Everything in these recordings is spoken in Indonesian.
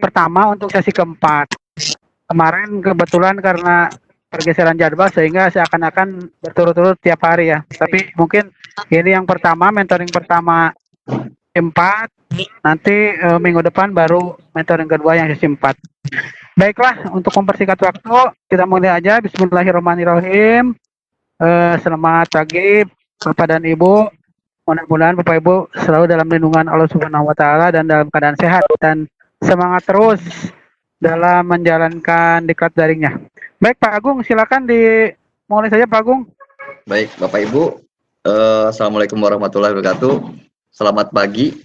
pertama untuk sesi keempat. Kemarin kebetulan karena pergeseran jadwal sehingga seakan-akan berturut-turut tiap hari ya. Tapi mungkin ini yang pertama, mentoring pertama 4, nanti minggu depan baru mentoring kedua yang sesi 4. Baiklah, untuk mempersingkat waktu, kita mulai aja. Bismillahirrahmanirrahim. Selamat pagi Bapak dan Ibu. Mudah-mudahan Bapak Ibu selalu dalam lindungan Allah Subhanahu wa taala dan dalam keadaan sehat dan semangat terus dalam menjalankan diklat daringnya. Baik Pak Agung, silakan dimulai saja Pak Agung. Baik Bapak Ibu, Assalamualaikum warahmatullahi wabarakatuh. Selamat pagi.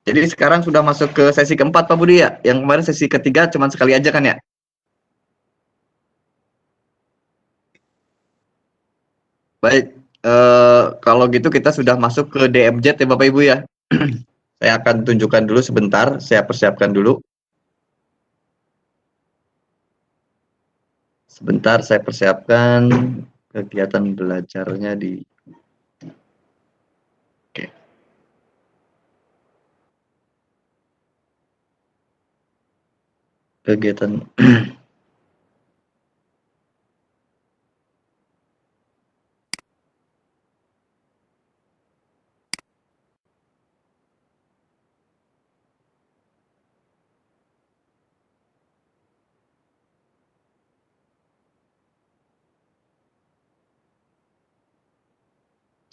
Jadi sekarang sudah masuk ke sesi keempat Pak Budi ya? Yang kemarin sesi ketiga cuma sekali aja kan ya? Baik, kalau gitu kita sudah masuk ke DMZ ya Bapak Ibu ya. Saya akan tunjukkan dulu sebentar, saya persiapkan dulu. Sebentar saya persiapkan kegiatan belajarnya di kegiatan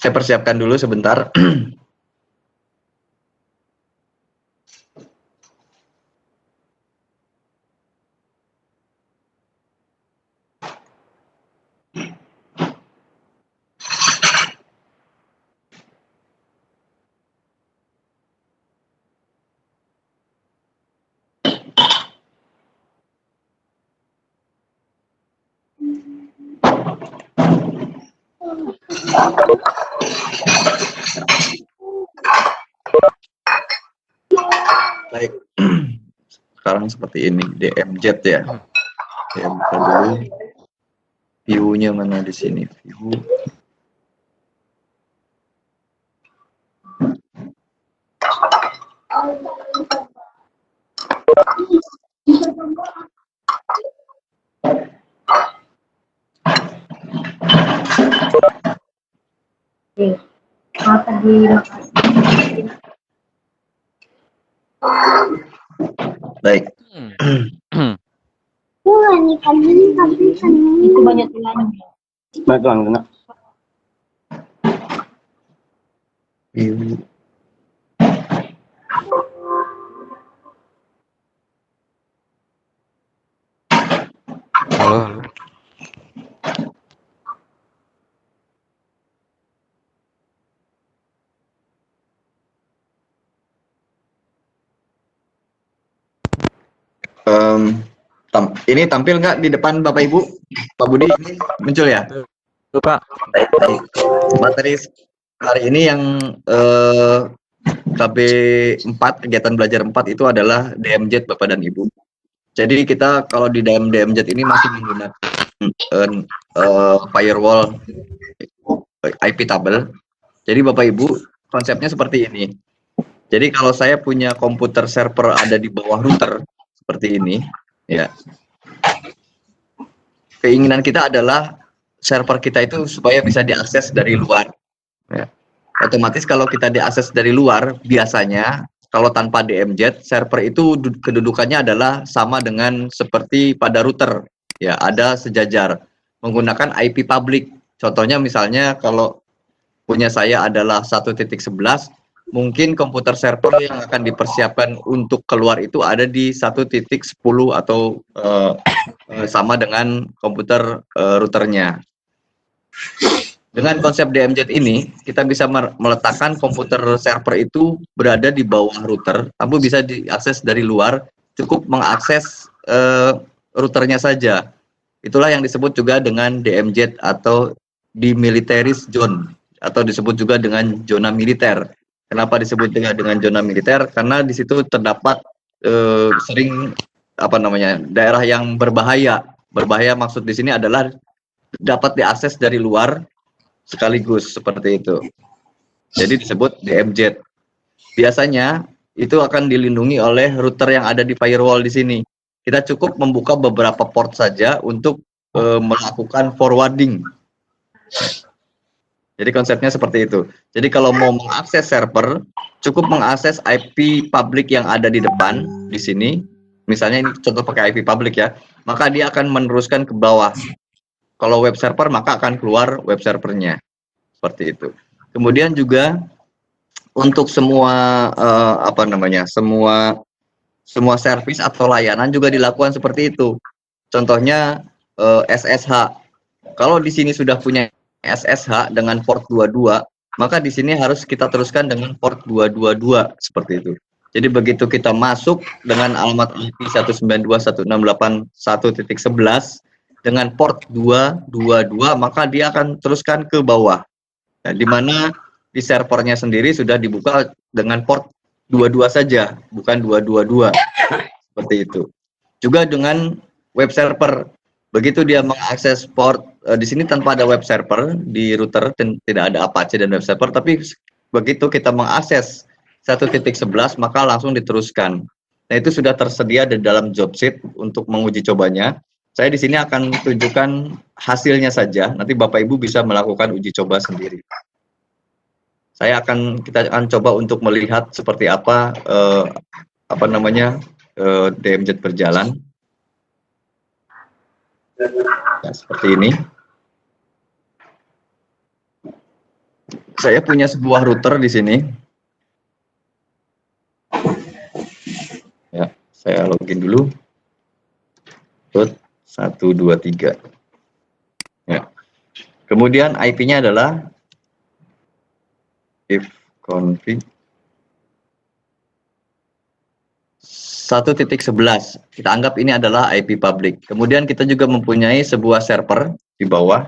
saya persiapkan dulu sebentar. Baik, sekarang seperti ini DMZ ya. Saya buka dulu view-nya mana di sini view. Baik. Itu banyak tulangnya. Baiklah, enggak. View. Halo. Ini tampil nggak di depan Bapak Ibu? Pak Budi ini muncul ya? Pak. Baik. Materi hari ini yang KB4, kegiatan belajar 4 itu adalah DMZ Bapak dan Ibu. Jadi kita kalau di dalam DMZ ini masih menggunakan firewall IP table. Jadi Bapak Ibu, konsepnya seperti ini. Jadi kalau saya punya komputer server ada di bawah router seperti ini, ya. Keinginan kita adalah server kita itu supaya bisa diakses dari luar. Ya. Otomatis kalau kita diakses dari luar, biasanya kalau tanpa DMZ, server itu kedudukannya adalah sama dengan seperti pada router. Ya, ada sejajar menggunakan IP public. Contohnya misalnya kalau punya saya adalah 1.11, mungkin komputer server yang akan dipersiapkan untuk keluar itu ada di 1.10 atau sama dengan komputer routernya. Dengan konsep DMZ ini, kita bisa meletakkan komputer server itu berada di bawah router, tapi bisa diakses dari luar, cukup mengakses routernya saja. Itulah yang disebut juga dengan DMZ atau demilitarized zone, atau disebut juga dengan zona militer. Kenapa disebut dengan zona militer? Karena di situ terdapat sering daerah yang berbahaya. Berbahaya maksud di sini adalah dapat diakses dari luar sekaligus seperti itu. Jadi disebut DMZ. Biasanya itu akan dilindungi oleh router yang ada di firewall di sini. Kita cukup membuka beberapa port saja untuk melakukan forwarding. Jadi konsepnya seperti itu. Jadi kalau mau mengakses server, cukup mengakses IP public yang ada di depan di sini. Misalnya ini contoh pakai IP public ya, maka dia akan meneruskan ke bawah. Kalau web server maka akan keluar web servernya. Seperti itu. Kemudian juga untuk semua semua service atau layanan juga dilakukan seperti itu. Contohnya SSH. Kalau di sini sudah punya SSH dengan port 22, maka di sini harus kita teruskan dengan port 222 seperti itu. Jadi begitu kita masuk dengan alamat IP 192.168.1.11 dengan port 222, maka dia akan teruskan ke bawah. Nah, di mana di servernya sendiri sudah dibuka dengan port 22 saja, bukan 222. Seperti itu. Juga dengan web server. Begitu dia mengakses port di sini tanpa ada web server di router, tidak ada Apache dan web server, tapi begitu kita mengakses 1.11 maka langsung diteruskan. Nah, itu sudah tersedia di dalam job sheet untuk menguji cobanya. Saya di sini akan tunjukkan hasilnya saja. Nanti Bapak Ibu bisa melakukan uji coba sendiri. Kita akan coba untuk melihat seperti apa DMZ berjalan. Ya, seperti ini. Saya punya sebuah router di sini. Ya, saya login dulu. Root 123. Ya. Kemudian IP-nya adalah ifconfig 1.11. Kita anggap ini adalah IP public. Kemudian kita juga mempunyai sebuah server di bawah.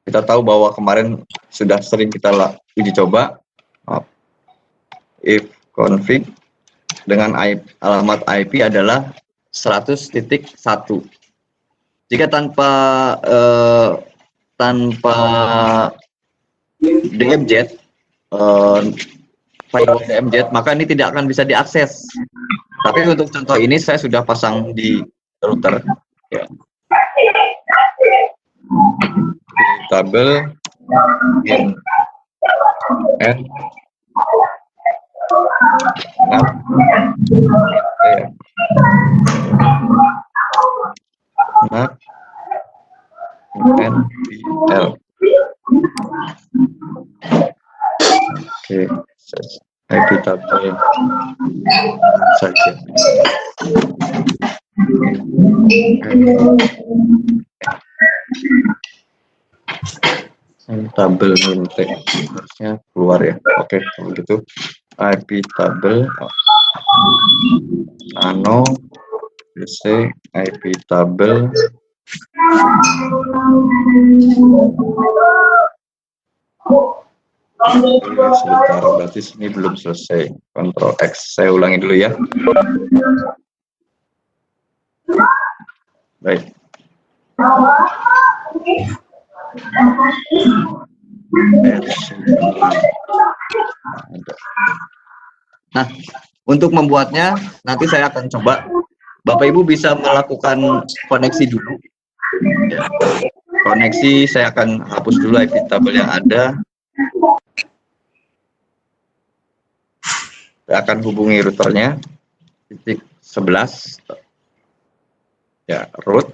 Kita tahu bahwa kemarin sudah sering kita uji coba. Ifconfig dengan alamat IP adalah 100.1. Jika tanpa DMZ, firewall DMZ, maka ini tidak akan bisa diakses. Tapi untuk contoh ini saya sudah pasang di router. Ya. Di tabel in n NPL. Oke, IP tabel saja. Tabel mintek harusnya keluar ya. Oke, kalau gitu IP tabel nano bc IP tabel sebentar, berarti ini belum selesai. Ctrl X, saya ulangi dulu ya. Baik. Nah, untuk membuatnya nanti saya akan coba. Bapak Ibu bisa melakukan koneksi dulu. Ya. Koneksi saya akan hapus dulu IP tabel yang ada. Saya akan hubungi routernya. Titik 11. Ya, root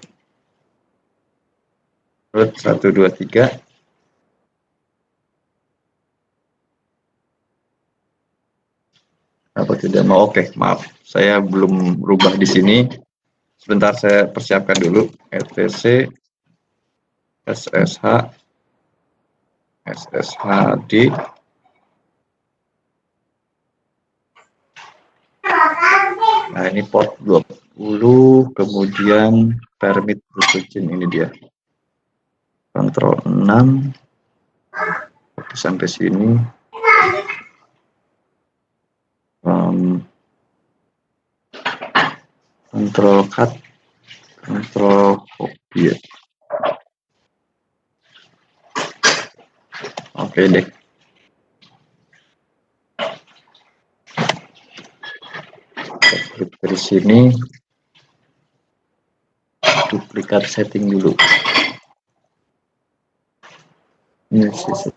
123. Apa tidak mau? Oke, maaf, saya belum rubah di sini. Sebentar, saya persiapkan dulu. etc ssh sshd nah ini port 20, kemudian permit switching, ini dia. Kontrol 6 sampai sini. Kontrol cut, kontrol copy. Oke deh. Dari sini duplikat setting dulu. Ini sih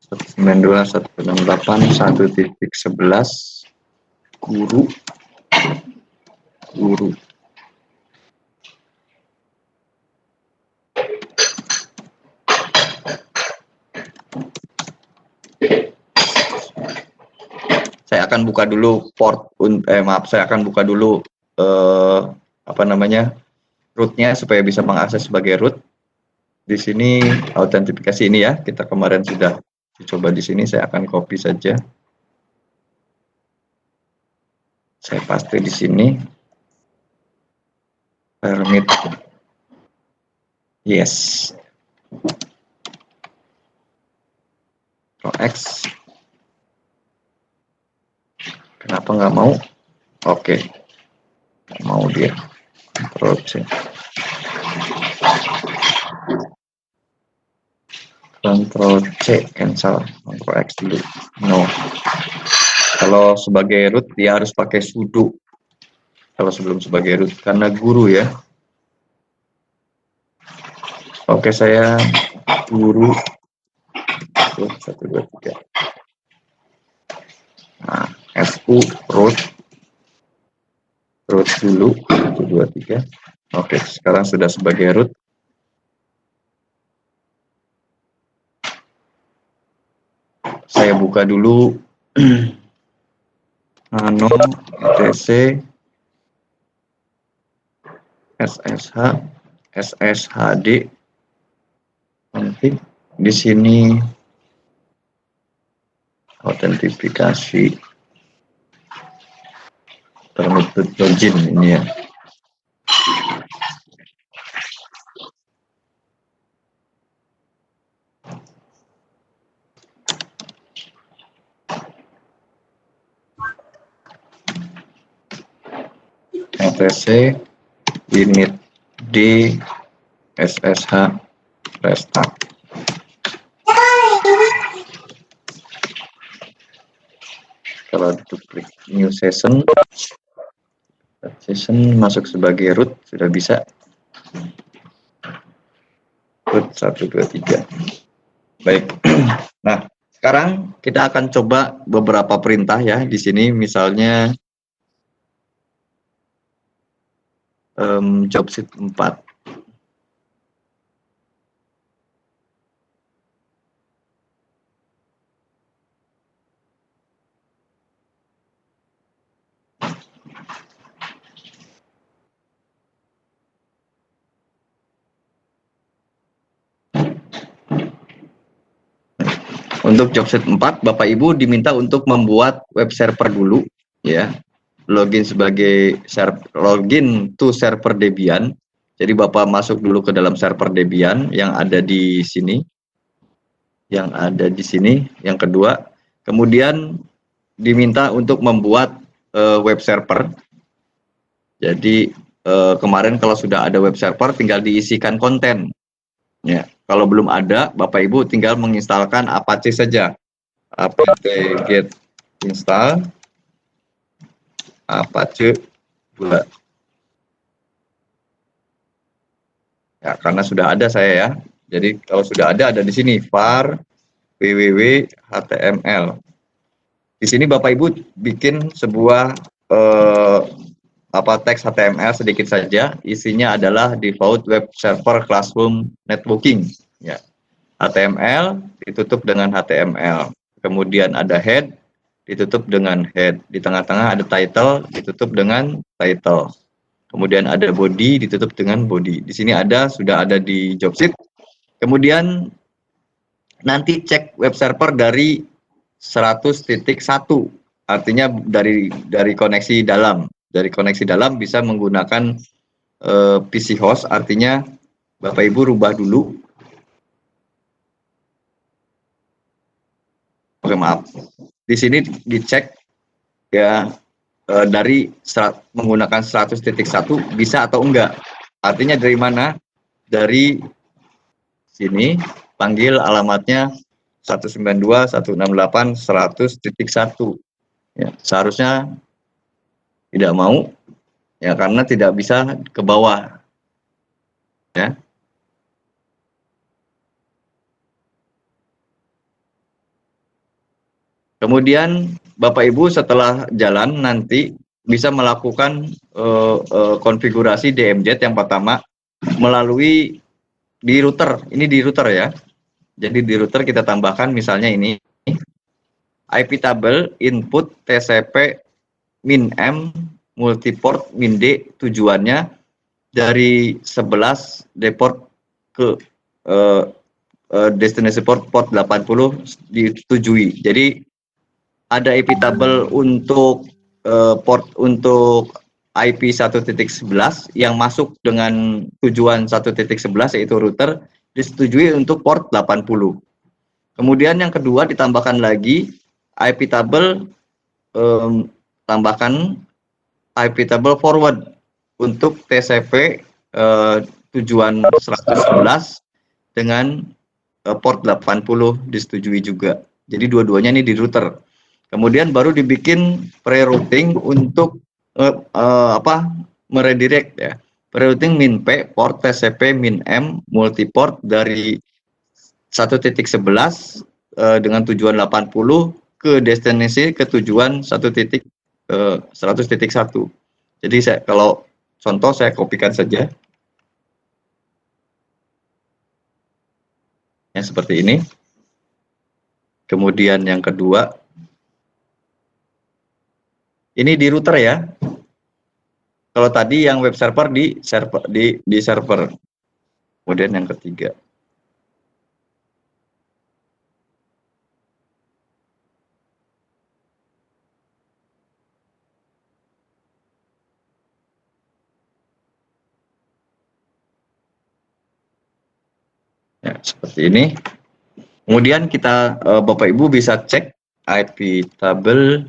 192.168.1.11 guru. Saya akan buka dulu saya akan buka dulu rootnya supaya bisa mengakses sebagai root. Di sini autentifikasi ini ya, kita kemarin sudah dicoba di sini. Saya akan copy saja. Saya paste di sini. Permit. Yes. Ctrl X. Kenapa nggak mau? Oke. Nggak mau dia. Ctrl C. Ctrl C, cancel. Ctrl X dulu. No. Kalau sebagai root dia harus pakai sudo. Kalau sebelum sebagai root, karena guru ya. Oke, saya guru. 1, 2, 3. Nah, FU root dulu. 1, 2, 3. Oke, sekarang sudah sebagai root. Saya buka dulu nano etc SSH SSHD. Nanti di sini autentifikasi permitted login ini ya. etc init d ssh restart. Kalau duplik new session masuk sebagai root sudah bisa. Root 1, 2, 3. Baik. Nah, sekarang kita akan coba beberapa perintah ya di sini, misalnya job sheet 4. Untuk job sheet 4, Bapak Ibu diminta untuk membuat web server dulu ya. Login to server Debian. Jadi Bapak masuk dulu ke dalam server Debian yang ada di sini. Yang kedua, kemudian diminta untuk membuat web server. Jadi kemarin kalau sudah ada web server tinggal diisikan konten. Ya, kalau belum ada, Bapak Ibu tinggal menginstalkan Apache saja. apt-get install Apache 2. Ya, karena sudah ada saya ya. Jadi kalau sudah ada di sini var www.html. Di sini Bapak Ibu bikin sebuah teks HTML sedikit saja. Isinya adalah default web server classroom networking. Ya. HTML ditutup dengan HTML. Kemudian ada head, ditutup dengan head. Di tengah-tengah ada title, ditutup dengan title. Kemudian ada body, ditutup dengan body. Di sini sudah ada di job sheet. Kemudian nanti cek web server dari 100.1, artinya dari koneksi dalam. Dari koneksi dalam bisa menggunakan PC host, artinya Bapak Ibu rubah dulu. Oke, maaf. Di sini dicek ya dari menggunakan 100.1 bisa atau enggak. Artinya dari mana? Dari sini panggil alamatnya 192.168.100.1. Ya, seharusnya tidak mau, ya karena tidak bisa ke bawah. Ya. Kemudian Bapak Ibu setelah jalan nanti bisa melakukan konfigurasi DMZ yang pertama melalui di router. Ini di router ya. Jadi di router kita tambahkan misalnya ini IP table input TCP min M multiport min D, tujuannya dari 11 deport ke destinasi port 80 disetujui. Jadi ada IP table untuk port untuk IP 1.11 yang masuk dengan tujuan 1.11 yaitu router disetujui untuk port 80. Kemudian yang kedua ditambahkan lagi IP table tambahkan IP table forward untuk TCP tujuan 111 dengan port 80 disetujui juga. Jadi dua-duanya ini di router. Kemudian baru dibikin pre-routing untuk meredirect ya. Pre-routing min P port TCP min M multiport dari 1.11 dengan tujuan 80 ke destinasi ke tujuan 100.1. Jadi kalau contoh saya kopikan saja. Yang seperti ini. Kemudian yang kedua ini di router ya. Kalau tadi yang web server di server. Kemudian yang ketiga. Ya, seperti ini. Kemudian kita Bapak Ibu bisa cek IP table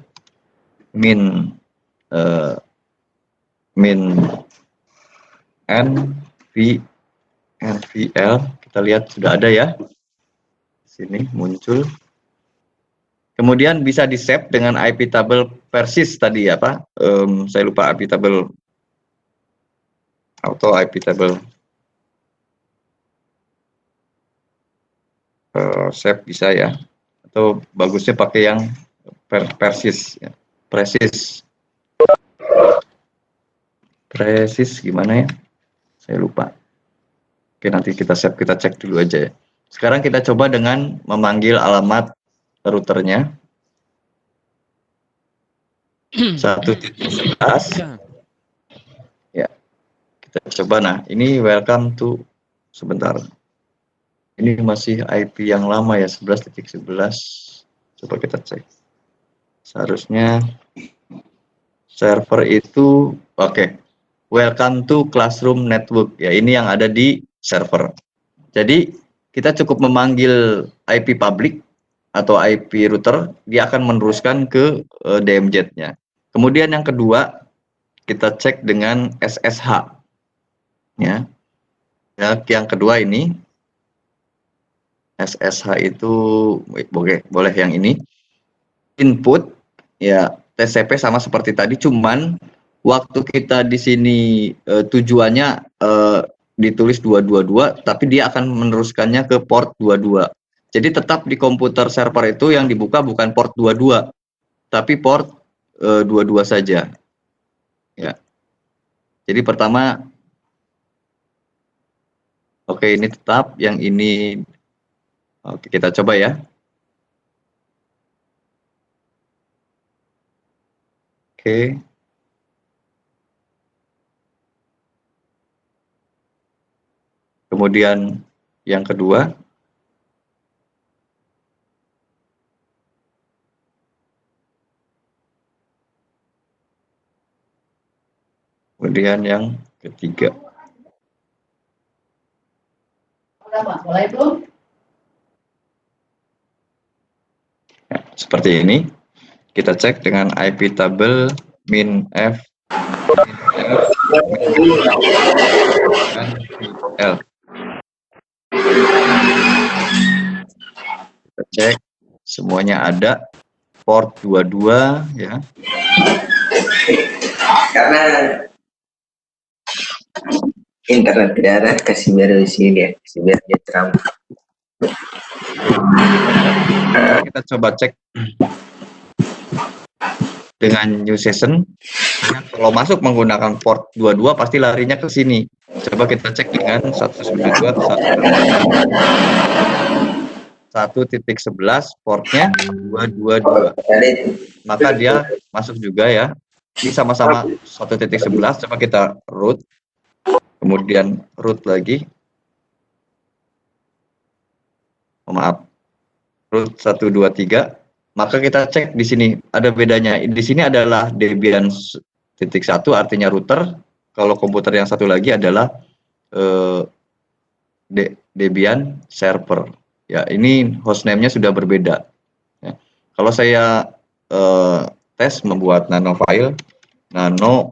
min NVL, kita lihat sudah ada ya. Sini muncul. Kemudian bisa di save dengan IP table persis tadi ya Pak. Saya lupa IP table atau IP table save bisa ya. Atau bagusnya pakai yang persis ya. Presis gimana ya? Saya lupa. Oke, nanti kita save, kita cek dulu aja ya. Sekarang kita coba dengan memanggil alamat routernya. 1.11. Ya. Kita coba. Nah, ini welcome to sebentar. Ini masih IP yang lama ya, 11.11. Coba kita cek. Seharusnya server itu oke. Welcome to Classroom Network. Ya, ini yang ada di server. Jadi, kita cukup memanggil IP public atau IP router, dia akan meneruskan ke DMZ-nya. Kemudian yang kedua, kita cek dengan SSH. Ya. Yang kedua ini SSH itu boleh yang ini. Input ya TCP sama seperti tadi, cuman waktu kita di sini tujuannya ditulis 222, tapi dia akan meneruskannya ke port 22. Jadi tetap di komputer server itu yang dibuka bukan port 22, tapi port 22 saja. Ya. Jadi pertama, oke ini tetap, yang ini, oke kita coba ya. Oke. Kemudian yang kedua. Kemudian yang ketiga. Ya, seperti ini. Kita cek dengan IP table min F L. Kita cek semuanya ada. port 22 ya. Karena internet daerah kasih biar di sini ya, kasih biar dia terang. Kita coba cek dengan new session. Kalau masuk menggunakan port 22 pasti larinya ke sini. Coba kita cek dengan 192.1.11 portnya 222. Maka dia masuk juga ya. Ini sama-sama 1.11. Coba kita root. Kemudian root lagi. Maaf. Root 123. Maka kita cek di sini ada bedanya. Di sini adalah Debian titik 1 artinya router. Kalau komputer yang satu lagi adalah Debian server. Ya, ini hostname-nya sudah berbeda. Ya. Kalau saya tes membuat nano file, nano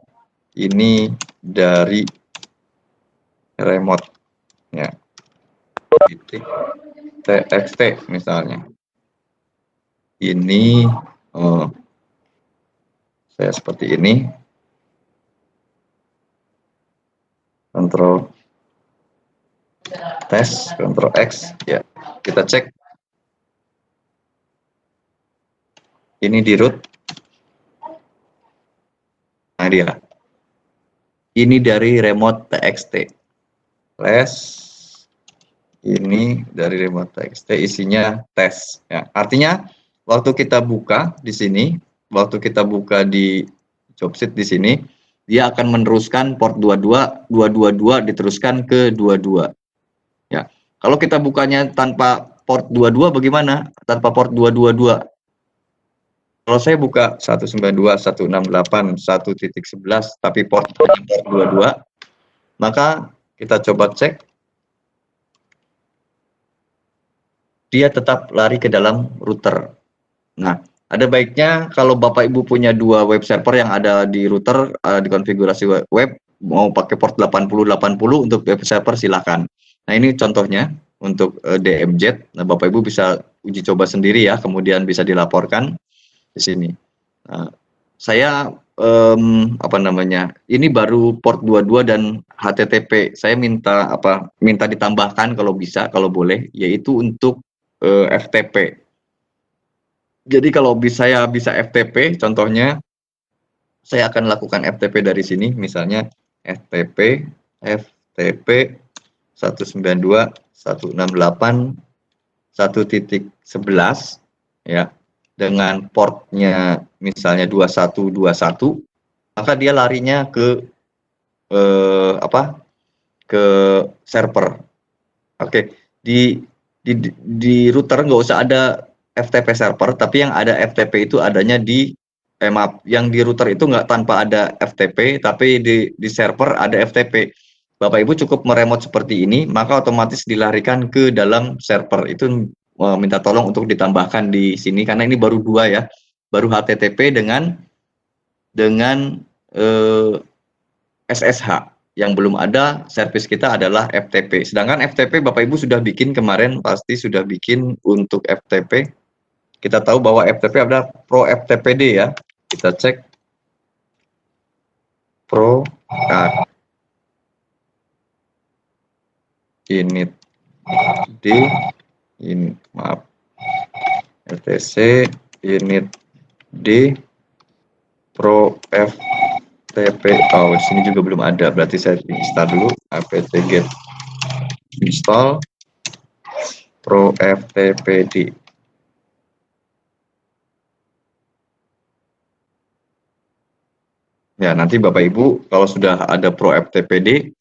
ini dari remote, ya, titik txt misalnya. Ini saya seperti ini. Ctrl tes, Ctrl X, ya, kita cek. Ini di root. Nah dia. Ini dari remote txt. Ini dari remote txt isinya tes. Ya, artinya waktu kita buka di sini, waktu kita buka di jobsit di sini, dia akan meneruskan port 22 diteruskan ke 22. Ya. Kalau kita bukanya tanpa port 22 bagaimana? Tanpa port 222. Kalau saya buka 192.168.1.11 tapi port 22, maka kita coba cek. Dia tetap lari ke dalam router. Nah, ada baiknya kalau Bapak Ibu punya dua web server yang ada di router, di konfigurasi web, mau pakai port 8080 untuk web server silakan. Nah, ini contohnya untuk DMZ. Nah, Bapak Ibu bisa uji coba sendiri ya, kemudian bisa dilaporkan di sini. Nah, saya ini baru port 22 dan HTTP. Saya minta ditambahkan kalau bisa, kalau boleh, yaitu untuk FTP. Jadi kalau saya bisa FTP, contohnya saya akan lakukan FTP dari sini, misalnya FTP 192.168.1.11 ya, dengan portnya misalnya 2121, maka dia larinya ke ke server. Oke, di router nggak usah ada FTP server, tapi yang ada FTP itu adanya di yang di router itu nggak tanpa ada FTP, tapi di server ada FTP. Bapak Ibu cukup meremote seperti ini, maka otomatis dilarikan ke dalam server. Itu minta tolong untuk ditambahkan di sini karena ini baru dua ya, baru HTTP dengan SSH. Yang belum ada servis kita adalah FTP. Sedangkan FTP Bapak Ibu sudah bikin kemarin, pasti sudah bikin untuk FTP. Kita tahu bahwa FTP ada Pro FTPD ya. Kita cek Pro init D ini maaf RTC init D Pro FTP. Oh, sini juga belum ada. Berarti saya install dulu apt-get install Pro FTPD. Ya, nanti Bapak Ibu kalau sudah ada Pro FTPD,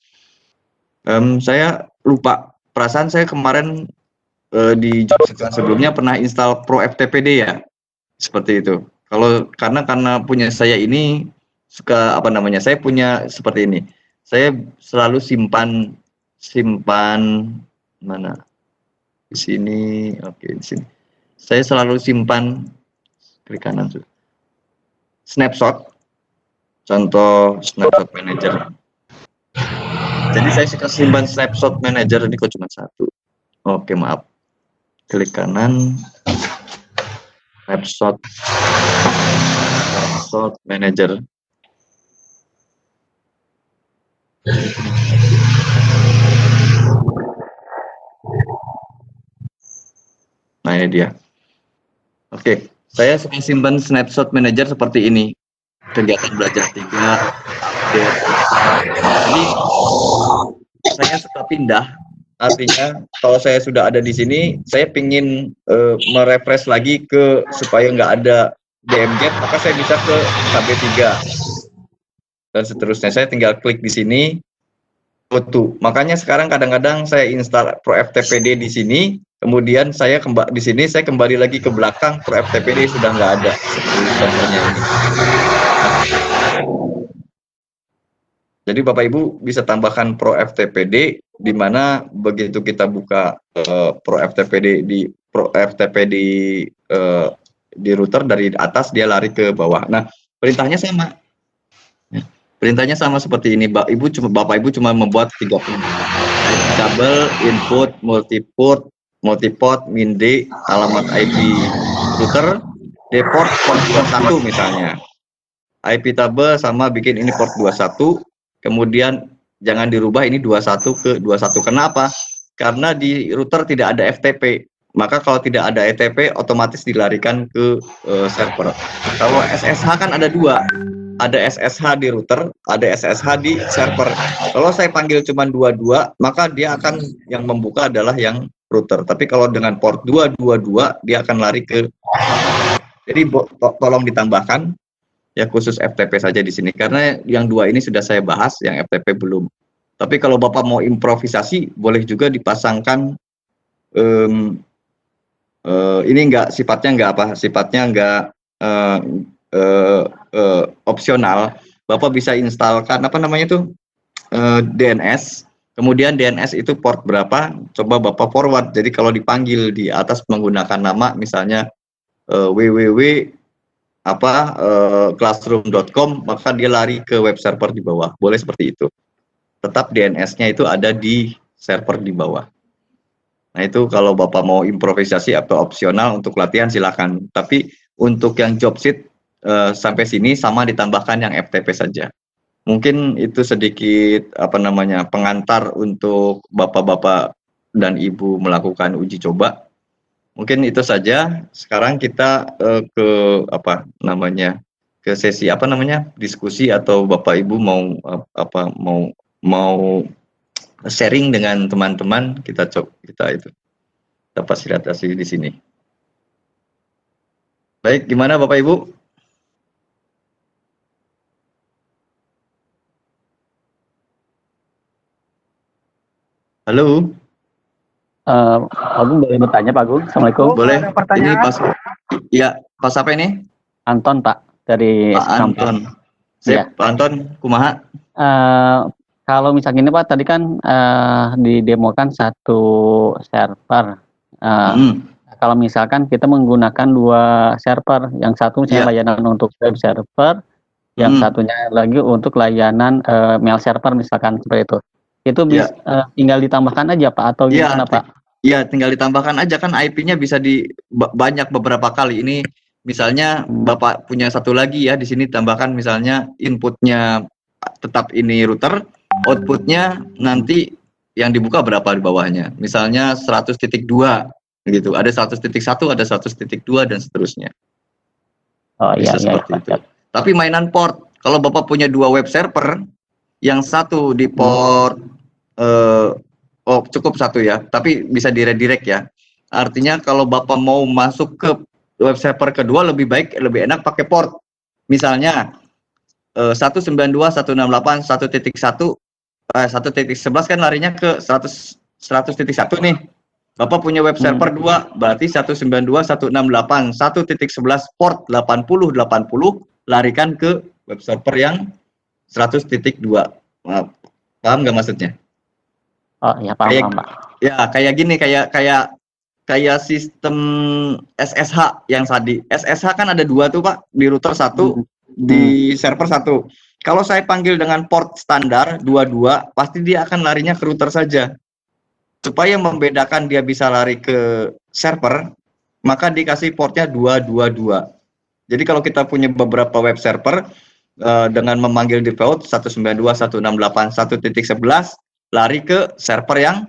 saya lupa, perasaan saya kemarin di job sebelumnya pernah install Pro FTPD ya, seperti itu. Karena punya saya ini suka saya punya seperti ini. Saya selalu simpan mana? Di sini, oke di sini. Saya selalu simpan klik kanan tuh. Snapshot. Contoh snapshot manager. Jadi saya suka simpan snapshot manager, ini kok cuma satu. Oke, maaf. Klik kanan. Snapshot manager. Nah, ini dia. Oke, saya suka simpan snapshot manager seperti ini. Kegiatan belajar 3, update. Jadi saya suka pindah. Artinya kalau saya sudah ada di sini, saya pingin merefresh lagi supaya nggak ada DMZ, maka saya bisa ke KB3 dan seterusnya. Saya tinggal klik di sini. Makanya sekarang kadang-kadang saya install ProFTPD di sini, kemudian saya kembali lagi ke belakang, ProFTPD sudah nggak ada. Seperti contohnya ini. Jadi Bapak Ibu bisa tambahkan ProFTPD, di mana begitu kita buka ProFTPD di router dari atas, dia lari ke bawah. Nah, perintahnya sama. Perintahnya sama seperti ini, Bapak Ibu cuma membuat 3 double input, multiport, MIND, alamat IP router, deport port 21 misalnya. IP table sama bikin ini port 21, kemudian jangan dirubah ini 21 ke 21. Kenapa? Karena di router tidak ada FTP. Maka kalau tidak ada FTP otomatis dilarikan ke server. Kalau SSH kan ada 2. Ada SSH di router, ada SSH di server. Kalau saya panggil cuma 22, maka dia akan yang membuka adalah yang router. Tapi kalau dengan port 222, dia akan lari ke. Jadi tolong ditambahkan ya khusus FTP saja di sini. Karena yang 2 ini sudah saya bahas, yang FTP belum. Tapi kalau Bapak mau improvisasi, boleh juga dipasangkan. Ini sifatnya enggak opsional. Bapak bisa instalkan DNS, kemudian DNS itu port berapa, coba Bapak forward. Jadi kalau dipanggil di atas menggunakan nama misalnya classroom.com, maka dia lari ke web server di bawah. Boleh seperti itu. Tetap DNS-nya itu ada di server di bawah. Nah, itu kalau Bapak mau improvisasi atau opsional untuk latihan silakan. Tapi untuk yang job sheet sampai sini sama ditambahkan yang FTP saja. Mungkin itu sedikit pengantar untuk Bapak-bapak dan Ibu melakukan uji coba. Mungkin itu saja. Sekarang kita ke sesi diskusi, atau Bapak Ibu mau sharing dengan teman-teman, kita fasilitasi di sini. Baik, gimana Bapak Ibu? Halo. Pak Agung boleh bertanya, Pak Agung? Assalamualaikum. Boleh. Ini Pas apa ini? Anton, Pak, dari Pak Anton. Ya. Pak Anton, kumaha? Kalau misalnya ini Pak, tadi kan didemokan 1 server. Kalau misalkan kita menggunakan 2 server, yang satu misalnya layanan untuk web server, yang satunya lagi untuk layanan mail server misalkan seperti itu. Itu bisa tinggal ditambahkan aja Pak, atau gimana Pak? Iya, tinggal ditambahkan aja, kan IP-nya bisa banyak beberapa kali. Ini misalnya Bapak punya satu lagi ya, di sini tambahkan misalnya inputnya tetap ini router, outputnya nanti yang dibuka berapa di bawahnya. Misalnya 100.2 gitu. Ada 100.1, ada 100.2 dan seterusnya. Oh bisa seperti itu. Tapi mainan port, kalau Bapak punya 2 web server, yang satu di port cukup 1 ya, tapi bisa di redirect ya. Artinya kalau Bapak mau masuk ke web server kedua, lebih enak pakai port. Misalnya 192.168.1.1 1.11 kan larinya ke 100.1 nih. Bapak punya web server 2, berarti 192.168.1.11 port 80 larikan ke web server yang 100.2. Paham nggak maksudnya? Oh ya, paham Pak. Ya, kayak gini, kayak sistem SSH yang tadi. SSH kan ada 2 tuh Pak, di router 1, di server 1. Kalau saya panggil dengan port standar 22, pasti dia akan larinya ke router saja. Supaya membedakan dia bisa lari ke server, maka dikasih portnya 222. Jadi kalau kita punya beberapa web server dengan memanggil default 192.168.1.11 lari ke server yang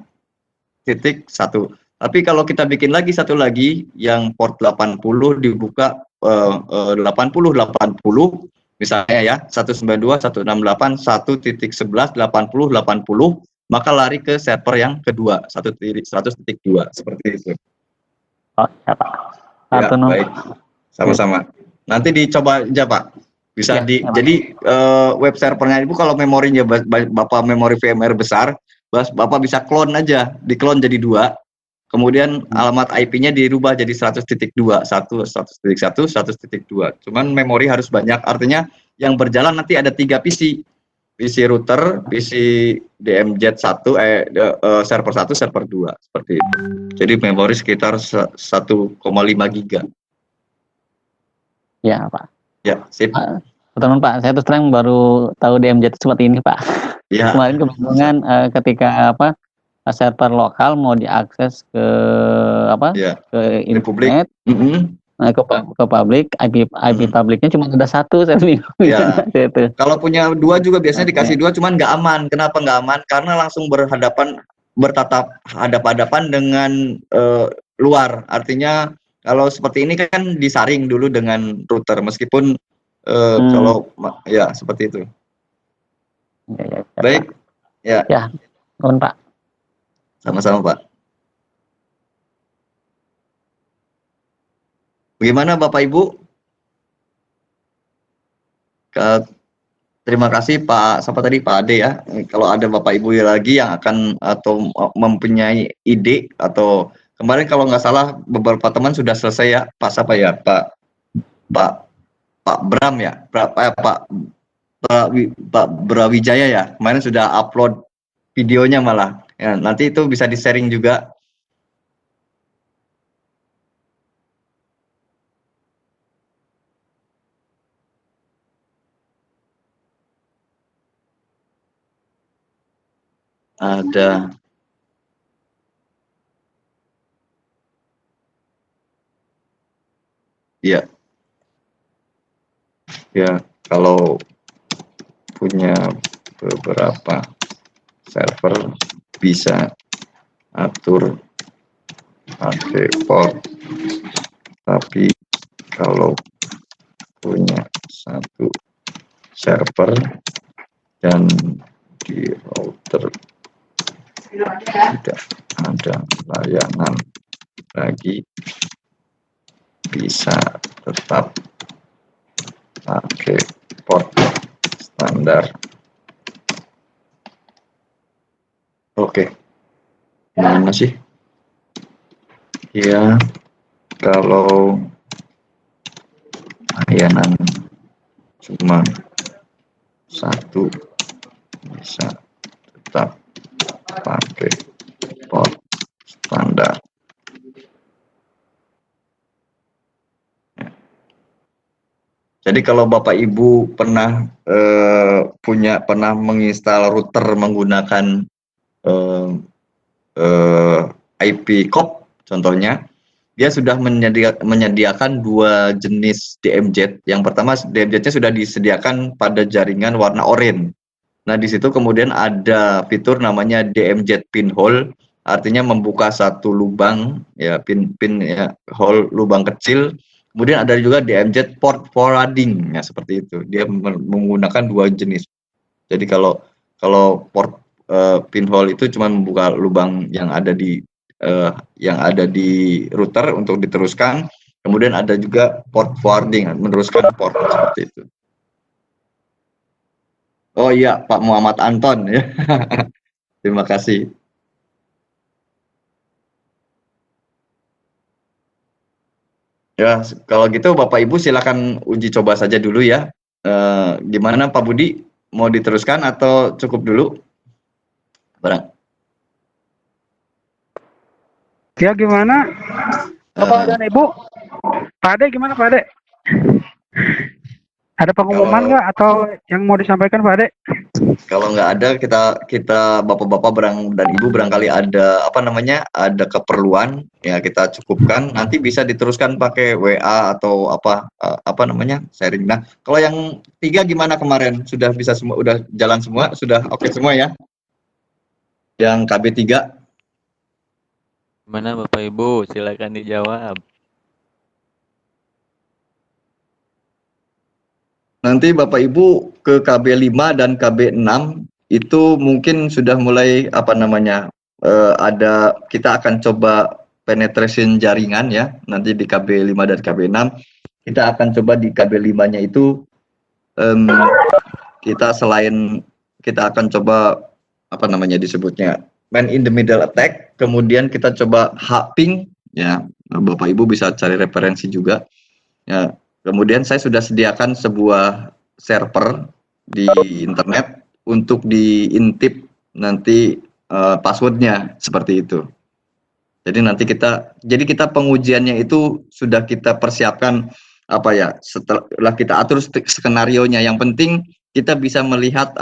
titik 1. Tapi kalau kita bikin lagi satu lagi yang port 80 dibuka 80 misalnya ya 192.168.1.11 80 maka lari ke server yang kedua 100.2 seperti itu. Oh, ya Pak. Ya, baik. Sama-sama. Nanti dicoba aja Pak. Bisa ya, jadi web servernya Ibu kalau memorinya Bapak memori VMware besar, Bapak bisa clone aja, di-clone jadi 2. Kemudian alamat IP-nya dirubah jadi 100.2, 100.1, 100.2. Cuman memori harus banyak, artinya yang berjalan nanti ada 3 PC. PC router, PC DMZ1, server 1, server 2, seperti itu. Jadi memori sekitar 1,5 giga. Ya Pak. Ya, sip. Teman Pak, saya terus terang baru tahu DMZ seperti ini Pak. Ya. Kemarin kebingungan ketika server lokal mau diakses ke ke internet, ke publik, IP publiknya cuma ada 1, saya bingung. Ya. Kalau punya 2 juga biasanya dikasih 2, cuman nggak aman. Kenapa nggak aman? Karena langsung bertatap hadap-hadapan dengan luar. Artinya kalau seperti ini kan disaring dulu dengan router, meskipun kalau ya seperti itu. Ya, baik. Pak. Ya, mohon Pak. Sama-sama Pak. Bagaimana Bapak Ibu? Terima kasih Pak, siapa tadi Pak Ade ya. Kalau ada Bapak Ibu lagi yang akan atau mempunyai ide atau kemarin kalau nggak salah beberapa teman sudah selesai ya Pak siapa ya Pak Bram ya Pak Brawijaya ya kemarin sudah upload videonya malah. Ya, nanti itu bisa di-sharing juga. Ada. Ya. Ya, kalau punya beberapa server bisa atur pakai port, tapi kalau punya satu server dan di router tidak ada layanan lagi, bisa tetap pakai port standar. Oke, gimana sih? Ya, kalau layanan cuma 1 bisa tetap pakai port standar. Jadi kalau Bapak Ibu pernah pernah menginstal router menggunakan IP COP contohnya, dia sudah menyediakan 2 jenis DMZ. Yang pertama DMZ-nya sudah disediakan pada jaringan warna oranye. Nah di situ kemudian ada fitur namanya DMZ pinhole, artinya membuka satu lubang ya pin ya hole lubang kecil. Kemudian ada juga DMZ port forwarding ya seperti itu. Dia menggunakan 2 jenis. Jadi kalau port pinhole itu cuma membuka lubang yang ada di router untuk diteruskan. Kemudian ada juga port forwarding, meneruskan port seperti itu. Oh iya, Pak Muhammad Anton ya. Terima kasih. Ya, kalau gitu Bapak Ibu silakan uji coba saja dulu ya. Gimana Pak Budi? Mau diteruskan atau cukup dulu? Barang. Ya gimana? Bapak dan Ibu? Pak Ade gimana Pak Ade? Ada pengumuman nggak atau yang mau disampaikan Pak Ade? Kalau nggak ada, kita bapak-bapak dan ibu barangkali ada apa namanya, ada keperluan ya kita cukupkan. Nanti bisa diteruskan pakai WA atau apa namanya, sharing. Nah, kalau yang 3 gimana kemarin? Sudah bisa semua, udah jalan semua, sudah oke semua ya? Yang KB3? Gimana Bapak Ibu? Silakan dijawab. Nanti Bapak Ibu ke KB5 dan KB6 itu mungkin sudah mulai apa namanya, kita akan coba penetration jaringan ya, nanti di KB5 dan KB6. Kita akan coba di KB5-nya itu kita akan coba apa namanya disebutnya, man in the middle attack, kemudian kita coba hacking ya. Bapak Ibu bisa cari referensi juga ya. Kemudian saya sudah sediakan sebuah server di internet untuk diintip nanti passwordnya seperti itu. Jadi kita pengujiannya itu sudah kita persiapkan apa ya, setelah kita atur skenarionya. Yang penting kita bisa melihat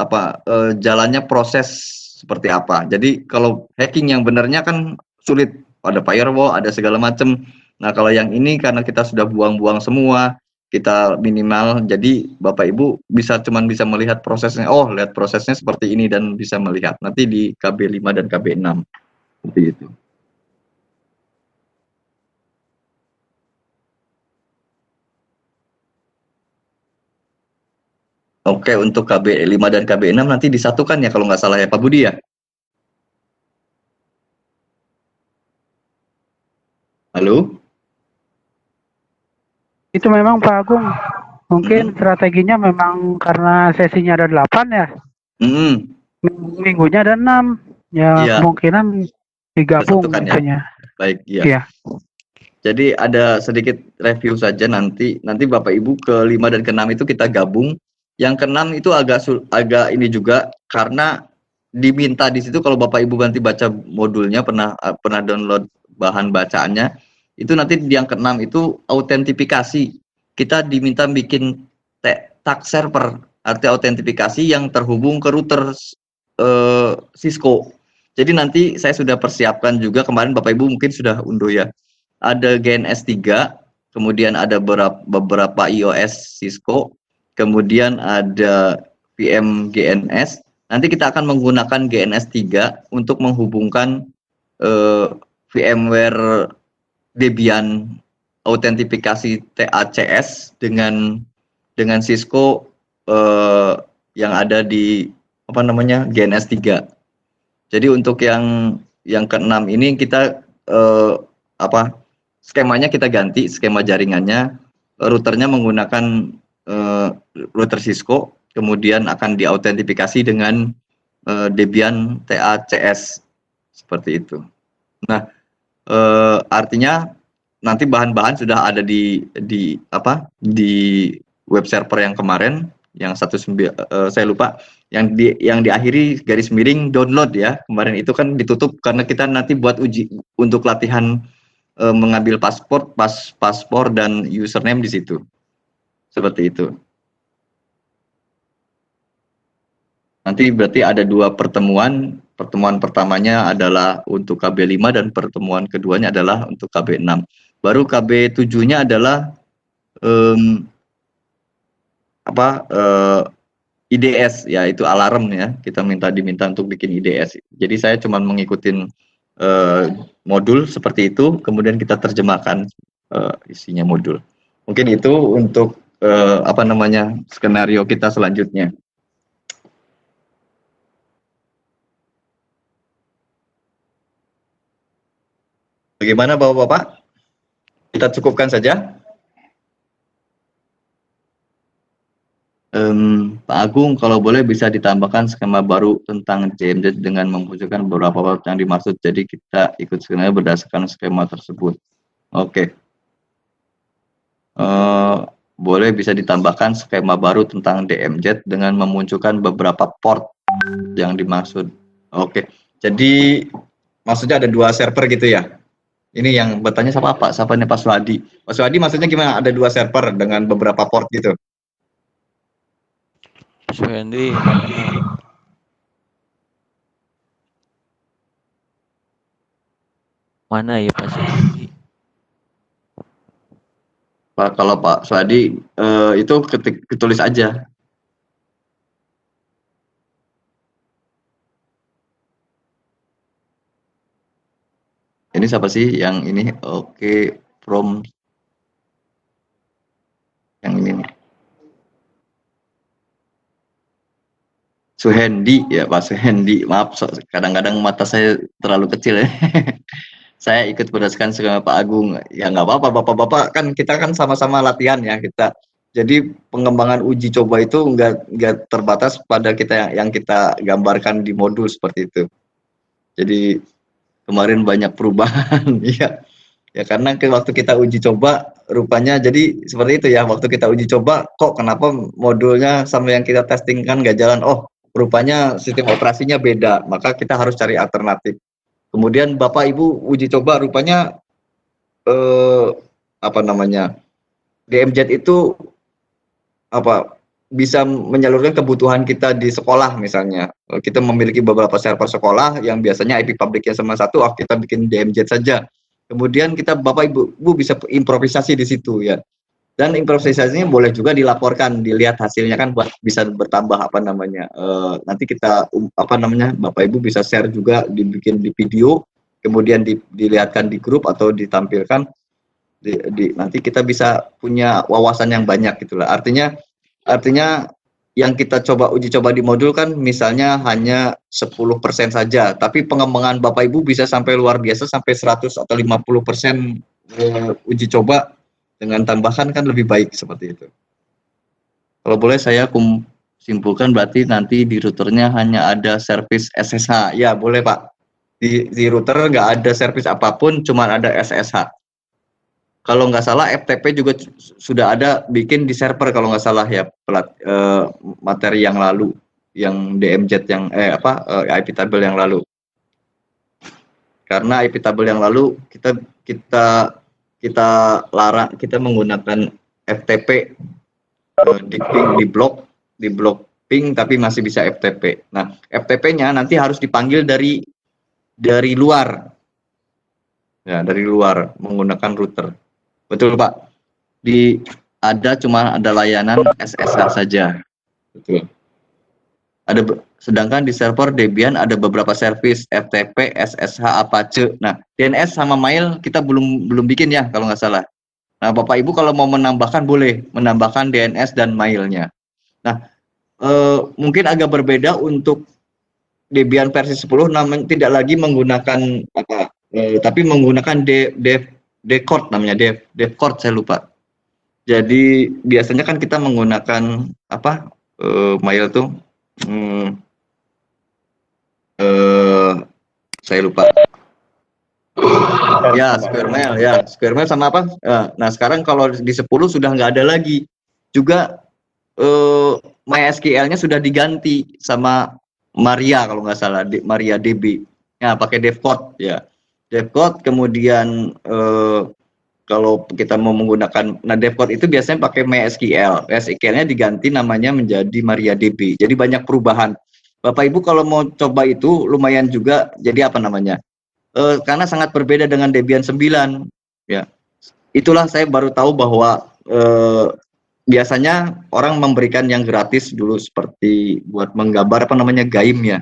jalannya proses seperti apa. Jadi kalau hacking yang benarnya kan sulit, ada firewall, ada segala macam. Nah, kalau yang ini karena kita sudah buang-buang semua, kita minimal, jadi Bapak Ibu cuman bisa melihat prosesnya. Oh, lihat prosesnya seperti ini dan bisa melihat nanti di KB5 dan KB6 seperti itu. Oke, untuk KB5 dan KB6 nanti disatukan ya kalau nggak salah ya Pak Budi ya? Halo? Itu memang Pak Agung, mungkin strateginya memang karena sesinya ada 8 ya, minggunya ada 6, ya Iya. kemungkinan digabung Disatukan ya? itunya. Baik, iya. Iya. Jadi ada sedikit review saja nanti Bapak Ibu ke-5 dan ke-6 itu kita gabung. Yang ke-6 itu agak ini juga karena diminta di situ kalau Bapak Ibu nanti baca modulnya, pernah download bahan bacaannya, itu nanti di yang ke-6 itu autentifikasi. Kita diminta bikin tag server, arti autentifikasi yang terhubung ke router Cisco. Jadi nanti saya sudah persiapkan juga, kemarin Bapak Ibu mungkin sudah unduh ya. Ada GNS 3, kemudian ada beberapa iOS Cisco, kemudian ada VM GNS. Nanti kita akan menggunakan GNS 3 untuk menghubungkan VMware Debian autentifikasi TACS dengan Cisco yang ada di apa namanya GNS 3. Jadi untuk yang ke-6 ini kita skemanya kita ganti, skema jaringannya, routernya menggunakan router Cisco, kemudian akan diautentifikasi dengan Debian TACS seperti itu. Nah, artinya nanti bahan-bahan sudah ada di web server yang kemarin, yang saya lupa, yang diakhiri garis miring download ya. Kemarin itu kan ditutup karena kita nanti buat uji untuk latihan mengambil paspor dan username di situ. Seperti itu. Nanti berarti ada 2 pertemuan. Pertemuan pertamanya adalah untuk KB5 dan pertemuan keduanya adalah untuk KB6. Baru KB7-nya adalah IDS, ya itu alarm ya. Kita diminta untuk bikin IDS. Jadi saya cuma mengikuti modul seperti itu, kemudian kita terjemahkan isinya modul. Mungkin itu untuk skenario kita selanjutnya. Bagaimana Bapak-Bapak? Kita cukupkan saja. Pak Agung, kalau boleh bisa ditambahkan skema baru tentang JMZ dengan memunculkan beberapa part yang dimaksud. Jadi kita ikut skenario berdasarkan skema tersebut. Oke. Boleh bisa ditambahkan skema baru tentang DMZ dengan memunculkan beberapa port yang dimaksud. Oke. Jadi maksudnya ada 2 server gitu ya? Ini yang bertanya siapa Pak? Siapanya Pak Swadi? Pak Swadi maksudnya gimana? Ada 2 server dengan beberapa port gitu? Pak Suhendi, Mana ya Pak Suhadi? Pak, kalau Pak Swadi itu tulis aja. Ini siapa sih yang ini? Oke, from yang ini nih. Suhendi ya Pak Suhendi. Maaf, kadang-kadang mata saya terlalu kecil ya. Saya ikut berdasarkan sama Pak Agung. Ya nggak apa-apa, bapak-bapak kan kita kan sama-sama latihan ya kita. Jadi pengembangan uji coba itu nggak terbatas pada kita yang kita gambarkan di modul seperti itu. Jadi kemarin banyak perubahan, ya. Ya karena waktu kita uji coba rupanya jadi seperti itu ya. Waktu kita uji coba kok kenapa modulnya sama yang kita testing kan nggak jalan. Oh, rupanya sistem operasinya beda. Maka kita harus cari alternatif. Kemudian Bapak Ibu uji coba rupanya apa namanya? DMZ itu apa bisa menyalurkan kebutuhan kita di sekolah misalnya. Kita memiliki beberapa server sekolah yang biasanya IP publiknya sama satu, kita bikin DMZ saja. Kemudian kita Bapak Ibu bisa improvisasi di situ ya. Dan improvisasinya boleh juga dilaporkan, dilihat hasilnya kan buat bisa bertambah apa namanya. Nanti kita apa namanya Bapak Ibu bisa share juga dibikin di video, kemudian dilihatkan di grup atau ditampilkan nanti kita bisa punya wawasan yang banyak gitulah. Artinya yang kita coba uji coba di modul kan misalnya hanya 10% saja, tapi pengembangan Bapak Ibu bisa sampai luar biasa sampai 100 atau 50% uji coba dengan tambahan kan lebih baik seperti itu. Kalau boleh saya simpulkan berarti nanti di routernya hanya ada service SSH. Ya boleh Pak. Di router nggak ada service apapun, cuma ada SSH. Kalau nggak salah FTP juga sudah ada bikin di server kalau nggak salah ya materi yang lalu yang DMZ yang IP table yang lalu. Karena IP table yang lalu kita larang kita menggunakan FTP di blok ping tapi masih bisa FTP. Nah, FTP-nya nanti harus dipanggil dari luar. Ya, dari luar menggunakan router. Betul Pak. Cuma ada layanan SSH saja. Betul. Sedangkan di server Debian ada beberapa service FTP, SSH, Apache. Nah, DNS sama mail kita belum bikin ya kalau nggak salah. Nah, Bapak Ibu kalau mau menambahkan boleh menambahkan DNS dan mailnya. Nah, mungkin agak berbeda untuk Debian versi 10 namanya tidak lagi menggunakan tapi menggunakan Dcort namanya, Dcort saya lupa. Jadi biasanya kan kita menggunakan mail tuh saya lupa. Ya, Square Mail sama apa? Nah, sekarang kalau di 10 sudah nggak ada lagi. Juga MySQL-nya sudah diganti sama Maria kalau nggak salah, MariaDB. Ya, pakai Devcort ya. Devcort kemudian kalau kita mau menggunakan Devcort itu biasanya pakai MySQL. MySQL-nya diganti namanya menjadi MariaDB. Jadi banyak perubahan. Bapak Ibu kalau mau coba itu lumayan juga jadi apa namanya? Karena sangat berbeda dengan Debian 9 ya. Itulah saya baru tahu bahwa biasanya orang memberikan yang gratis dulu seperti buat menggambar GAIM ya.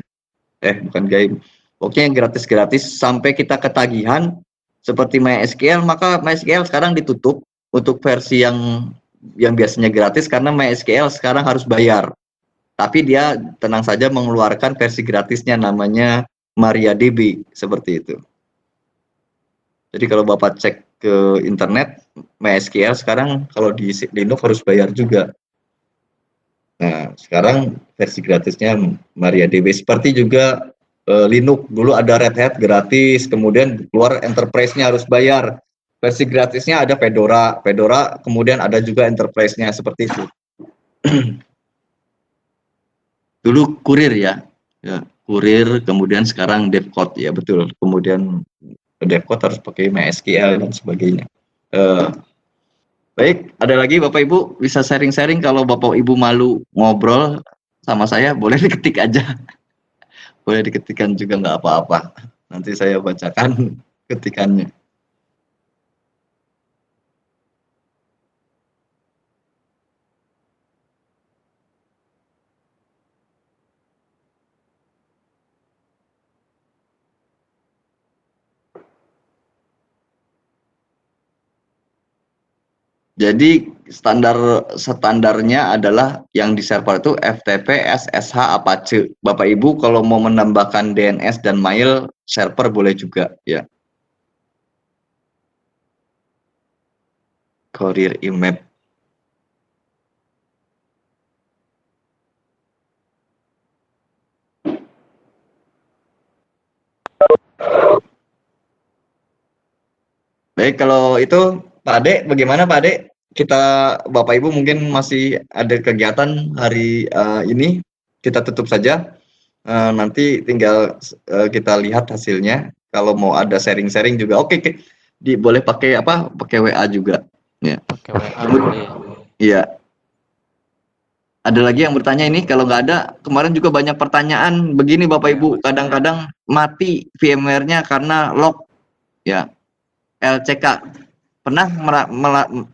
Bukan GAIM. Pokoknya yang gratis-gratis sampai kita ketagihan seperti MySQL, maka MySQL sekarang ditutup untuk versi yang biasanya gratis karena MySQL sekarang harus bayar. Tapi dia tenang saja mengeluarkan versi gratisnya namanya MariaDB seperti itu. Jadi kalau Bapak cek ke internet MySQL sekarang kalau di Linux harus bayar juga. Nah, sekarang versi gratisnya MariaDB seperti juga Linux dulu ada Red Hat gratis, kemudian keluar Enterprise-nya harus bayar. Versi gratisnya ada Fedora, kemudian ada juga Enterprise-nya seperti itu. Dulu Kurir ya, Kurir, kemudian sekarang Devcort ya betul. Kemudian Devcort harus pakai MySQL dan sebagainya. Baik, ada lagi Bapak Ibu bisa sharing-sharing. Kalau Bapak Ibu malu ngobrol sama saya boleh diketik aja. Boleh diketikkan juga nggak apa-apa. Nanti saya bacakan. ketikannya. Jadi standarnya adalah yang di server itu FTP, SSH, Apache. Bapak Ibu kalau mau menambahkan DNS dan mail server boleh juga ya. Courier IMAP. Baik, kalau itu Pak Ade, bagaimana Pak Ade? Kita Bapak Ibu mungkin masih ada kegiatan hari ini, kita tutup saja. Nanti tinggal kita lihat hasilnya. Kalau mau ada sharing-sharing juga, oke, boleh pakai apa? Pakai WA juga. Ya. Pakai WA boleh ya. Iya. Ada lagi yang bertanya ini, kalau nggak ada, kemarin juga banyak pertanyaan begini Bapak Ibu, kadang-kadang mati VMware-nya karena lock, ya, LCK. Pernah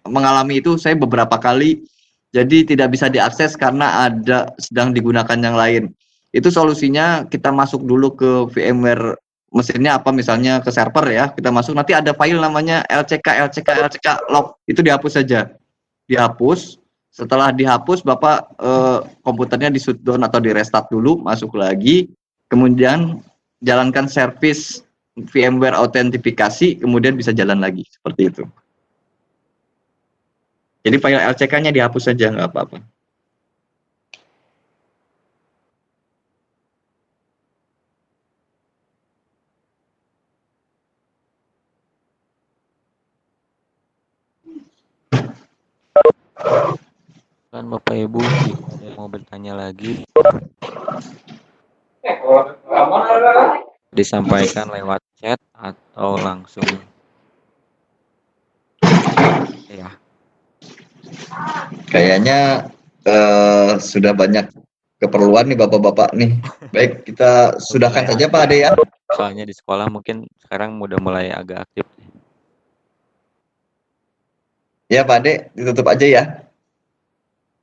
mengalami itu saya beberapa kali, jadi tidak bisa diakses karena ada sedang digunakan yang lain. Itu solusinya kita masuk dulu ke VMware mesinnya apa, misalnya ke server ya, kita masuk, nanti ada file namanya LCK log, itu dihapus saja. Dihapus. Setelah dihapus, Bapak komputernya di shutdown atau di restart dulu, masuk lagi, kemudian jalankan service VMware autentifikasi, kemudian bisa jalan lagi, seperti itu. Jadi file LCK-nya dihapus saja, nggak apa-apa. Kan Bapak Ibu jika ada yang mau bertanya lagi disampaikan lewat chat atau langsung ya. Kayaknya sudah banyak keperluan nih Bapak-Bapak nih. Baik, kita sudahkan saja Pak Ade ya. Soalnya di sekolah mungkin sekarang udah mulai agak aktif. Ya Pak Ade, ditutup aja ya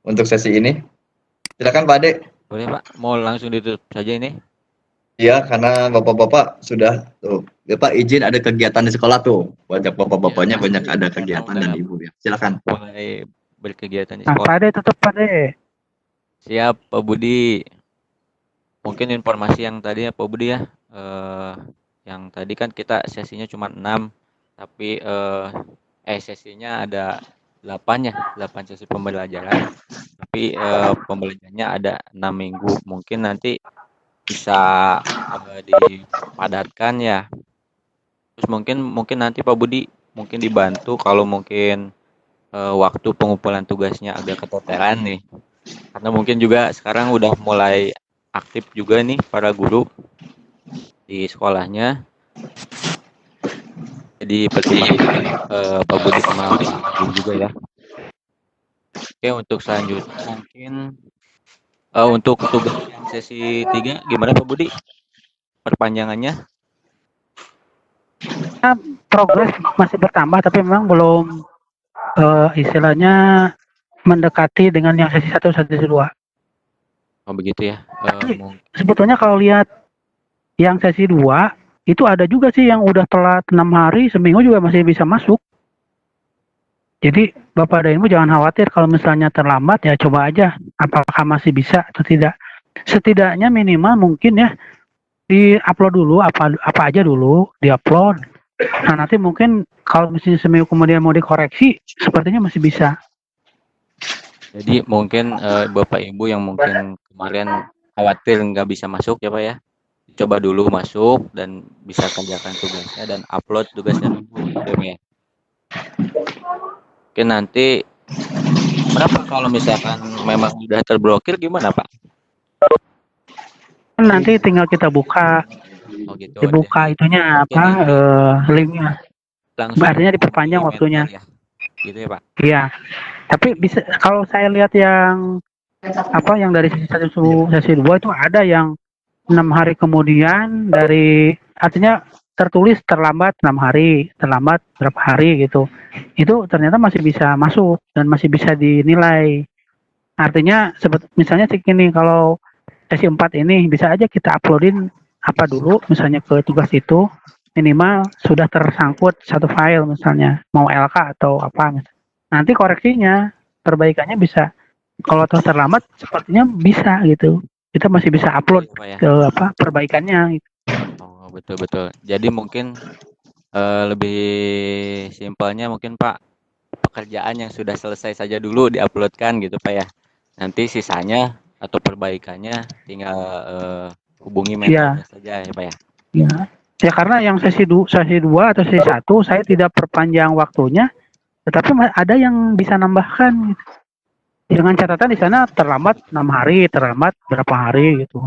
untuk sesi ini. Silakan Pak Ade. Boleh Pak, mau langsung ditutup saja ini? Ya, karena Bapak-Bapak sudah tuh. Bapak izin ada kegiatan di sekolah tuh. Banyak Bapak-bapaknya Ya, banyak ada kegiatan dan udah Ibu ya. Silakan. mulai berkegiatan di Nah, sekolah. Pak Ade tutup Pak Ade. Siap Pak Budi. Mungkin informasi yang tadi ya Pak Budi ya, yang tadi kan kita sesinya cuma 6, tapi sesinya ada 8 ya, 8 sesi pembelajaran, tapi pembelajarannya ada 6 minggu. Mungkin nanti bisa dipadatkan ya. Terus mungkin nanti Pak Budi mungkin dibantu kalau mungkin waktu pengumpulan tugasnya agak keteteran nih. Karena mungkin juga sekarang udah mulai aktif juga nih para guru di sekolahnya. Jadi pertimbangkan Pak Budi sama Pak Ibu juga ya. Oke, untuk selanjutnya mungkin untuk tugas yang sesi 3 gimana Pak Budi? Perpanjangannya? Progres masih bertambah tapi memang belum istilahnya mendekati dengan yang sesi 1 sesi 2. Oh begitu ya. Tapi sebetulnya kalau lihat yang sesi 2 itu ada juga sih yang udah telat 6 hari, seminggu juga masih bisa masuk. Jadi Bapak dan Ibu jangan khawatir kalau misalnya terlambat, ya coba aja apakah masih bisa atau tidak. Setidaknya minimal mungkin ya di-upload dulu apa aja dulu, di-upload. Nah, nanti mungkin kalau misalnya seminggu kemudian mau dikoreksi, sepertinya masih bisa. Jadi mungkin Bapak Ibu yang mungkin kemarin khawatir nggak bisa masuk ya Pak ya, coba dulu masuk dan bisa kerjakan tugasnya dan upload tugasnya dulu ya. Oke, nanti berapa kalau misalkan memang sudah terblokir gimana Pak? Nanti tinggal kita buka, Oh gitu. dibuka itunya apa linknya. Langsung Artinya diperpanjang waktunya. Ya. Gitu ya Pak. Iya. Tapi bisa kalau saya lihat yang apa yang dari sesi 1 sesi 2 itu ada yang 6 hari kemudian, dari artinya tertulis terlambat 6 hari, terlambat berapa hari gitu. Itu ternyata masih bisa masuk dan masih bisa dinilai. Artinya misalnya segini, kalau sesi 4 ini bisa aja kita uploadin apa dulu misalnya ke tugas itu, minimal sudah tersangkut satu file misalnya, mau LK atau apa misalnya. Nanti koreksinya, perbaikannya bisa, kalau terlambat sepertinya bisa gitu. Kita masih bisa upload Iya, Pak, ya. ke apa perbaikannya gitu. Oh, betul. Jadi mungkin lebih simpelnya mungkin Pak, pekerjaan yang sudah selesai saja dulu diuploadkan gitu Pak ya. Nanti sisanya atau perbaikannya tinggal hubungi mentornya saja ya Pak ya. Ya. Ya karena yang sesi 2 atau sesi 1 saya tidak perpanjang waktunya, tetapi ada yang bisa nambahkan gitu. Dengan catatan di sana terlambat 6 hari, terlambat berapa hari gitu.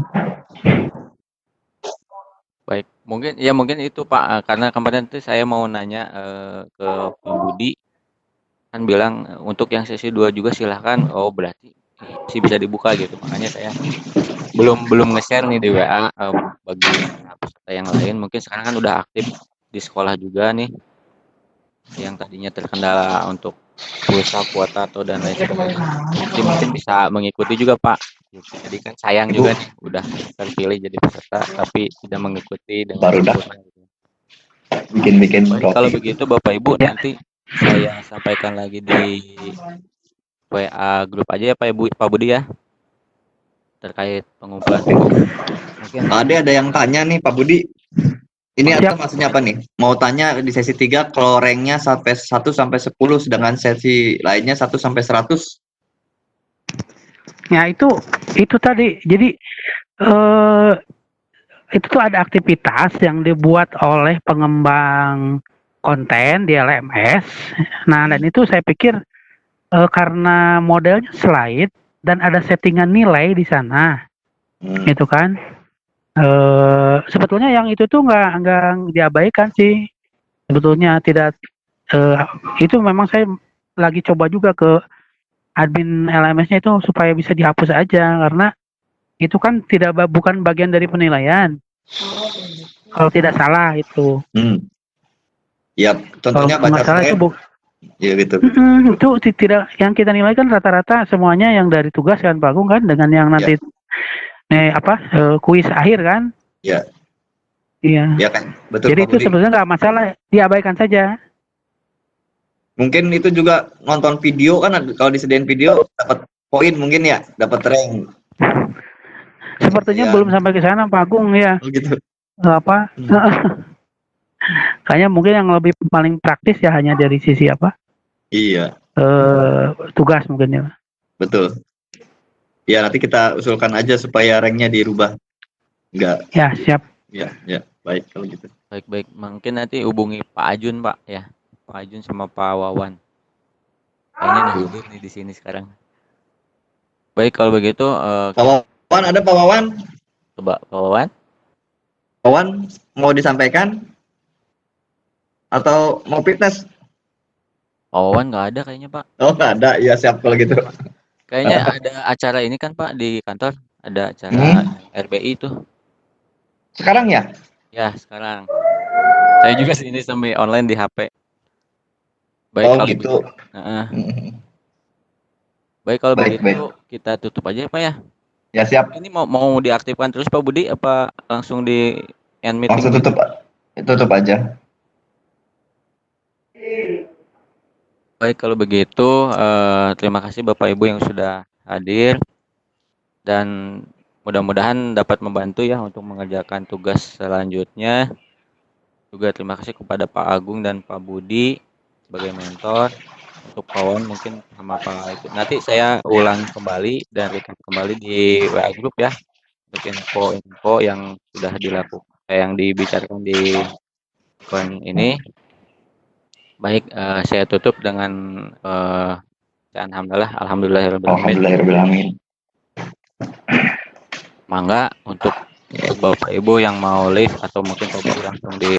Baik, mungkin itu Pak, karena kemarin tuh saya mau nanya ke Pak Budi, kan bilang untuk yang sesi 2 juga silahkan. Oh, berarti masih bisa dibuka gitu. Makanya saya belum nge-share nih di WA bagi peserta yang lain. Mungkin sekarang kan udah aktif di sekolah juga nih, yang tadinya terkendala untuk pulsa, kuota atau dan lain sebagainya. Jadi mungkin bisa mengikuti juga Pak. Jadi kan sayang juga nih udah terpilih jadi peserta tapi tidak mengikuti dengan Baru dah. sempurna gitu. Bikin Baik, kalau begitu Bapak Ibu nanti saya sampaikan lagi di WA grup aja ya Pak Budi ya, terkait pengumpulan. Mungkin Ada yang tanya nih Pak Budi. Ini Siap. maksudnya apa nih? Mau tanya di sesi 3 kalau ranknya sampai 1 sampai 10, sedangkan sesi lainnya 1 sampai 100. Ya itu tadi. Jadi itu tuh ada aktivitas yang dibuat oleh pengembang konten di LMS. Nah, dan itu saya pikir karena modelnya slide dan ada settingan nilai di sana, gitu kan. Sebetulnya yang itu tuh nggak diabaikan sih. Sebetulnya tidak. Itu memang saya lagi coba juga ke admin LMS-nya itu supaya bisa dihapus aja, karena itu kan bukan bagian dari penilaian. Kalau tidak salah itu. Ya, contohnya baca salah itu ya gitu. Itu tidak, yang kita nilai kan rata-rata semuanya yang dari tugas kan Pak Agung kan, dengan yang nanti kuis akhir kan. Ya. Iya. Ya kan, betul. Jadi itu sebenarnya nggak masalah, diabaikan saja. Mungkin itu juga nonton video kan, kalau disediain video dapat poin mungkin ya, dapat rank. Sepertinya Ya. belum sampai ke sana Pak Agung ya. Oh gitu. Apa? Kayaknya mungkin yang lebih paling praktis ya hanya dari sisi apa? Iya. Tugas mungkin ya. Betul. Ya nanti kita usulkan aja supaya ranknya dirubah. Enggak. Ya siap. Ya baik kalau gitu. Baik. Mungkin nanti hubungi Pak Ajun Pak ya. Pak Ajun sama Pak Wawan. Kayaknya tidur nih di sini sekarang. Baik kalau begitu. Pak Wawan ada Pak Wawan? Coba Pak Wawan. Pak Wawan mau disampaikan? Atau mau fitness? Pak Wawan nggak ada kayaknya Pak. Oh nggak ada, ya siap kalau gitu. Kayaknya ada acara ini kan Pak di kantor. Ada acara RBI itu. Sekarang ya? Ya sekarang. Saya juga sini sambil online di HP. Baik Oh kalau gitu. Baik kalau Baik. begitu kita tutup aja Pak ya. Ya siap. Ini mau diaktifkan terus Pak Budi apa langsung di end meeting? Langsung tutup aja. Baik kalau begitu terima kasih Bapak Ibu yang sudah hadir dan mudah-mudahan dapat membantu ya untuk mengerjakan tugas selanjutnya. Juga terima kasih kepada Pak Agung dan Pak Budi sebagai mentor. Untuk Pak Wawan mungkin sama Pak itu. Nanti saya ulang kembali dan recap kembali di WA grup ya untuk info yang sudah dilakukan, yang dibicarakan di kon ini. Baik, saya tutup dengan alhamdulillahirabbil. Mangga untuk Bapak Ibu yang mau live atau mungkin Pak Budi langsung di